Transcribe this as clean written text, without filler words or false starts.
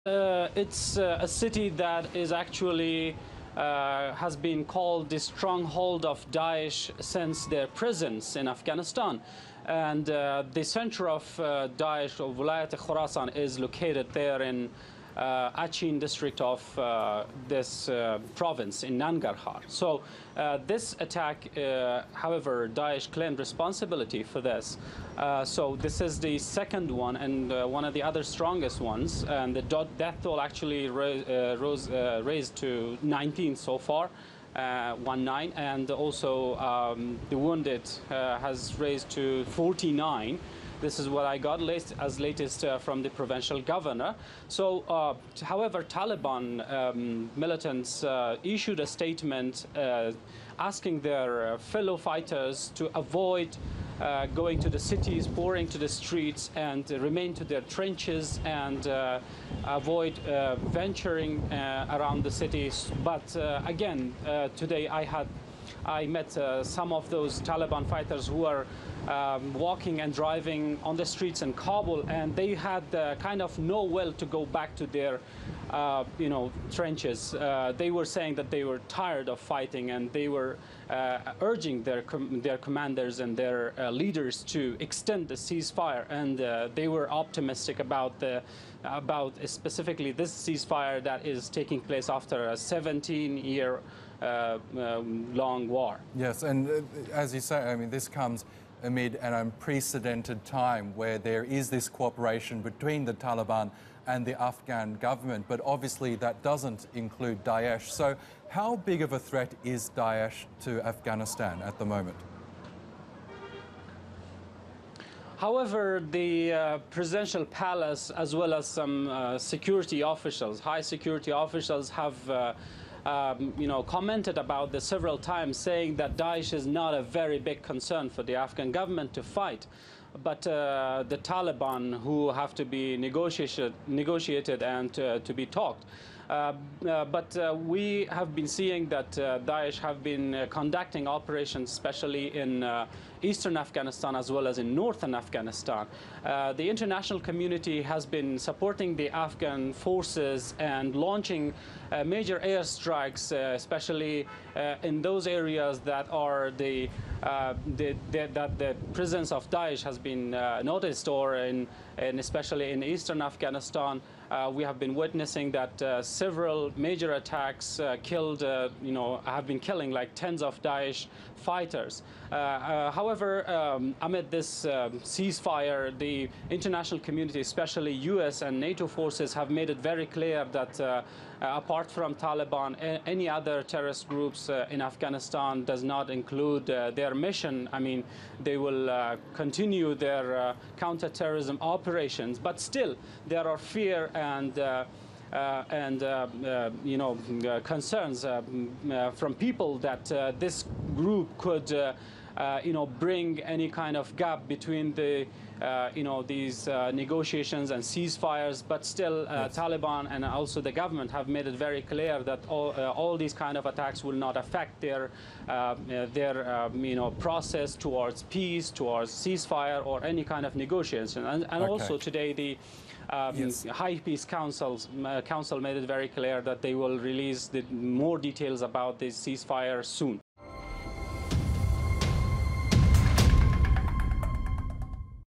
It's a city that is actually has been called the stronghold of Daesh since their presence in Afghanistan. And the center of Daesh, of Wilayat Khorasan, is located there in Achin district of this province in Nangarhar. So this attack, however, Daesh claimed responsibility for this. So this is the second one and one of the other strongest ones. And the death toll actually raised to 19 so far. 19, and also the wounded has raised to 49. This is what I got as latest from the provincial governor. So, however, Taliban militants issued a statement asking their fellow fighters to avoid going to the cities, pouring to the streets, and remain to their trenches and avoid venturing around the cities. But again, today I met some of those Taliban fighters who are walking and driving on the streets in Kabul, and they had kind of no will to go back to their, trenches. They were saying that they were tired of fighting, and they were urging their commanders and their leaders to extend the ceasefire, and they were optimistic about specifically this ceasefire that is taking place after a 17-year long war. Yes, and as you say, I mean, this comes amid an unprecedented time where there is this cooperation between the Taliban and the Afghan government, but obviously that doesn't include Daesh. So how big of a threat is Daesh to Afghanistan at the moment? However, the presidential palace, as well as some security officials, high security officials, have commented about this several times, saying that Daesh is not a very big concern for the Afghan government to fight. But the Taliban, who have to be negotiated and to be talked. But we have been seeing that Daesh have been conducting operations, especially in eastern Afghanistan as well as in northern Afghanistan. The international community has been supporting the Afghan forces and launching major airstrikes, especially in those areas that are that the presence of Daesh has been noticed, or especially in eastern Afghanistan. We have been witnessing that several major attacks have been killing like tens of Daesh fighters. However, amid this ceasefire, the international community, especially US and NATO forces, have made it very clear that apart from Taliban, any other terrorist groups in Afghanistan does not include their mission. I mean, they will continue their counter-terrorism operations, but still there are fear and concerns from people that this group could bring any kind of gap between the these negotiations and ceasefires. But still, yes, Taliban and also the government have made it very clear that all these kind of attacks will not affect their process towards peace, towards ceasefire, or any kind of negotiation. And okay, also today the yes, High Peace Council made it very clear that they will release more details about this ceasefire soon.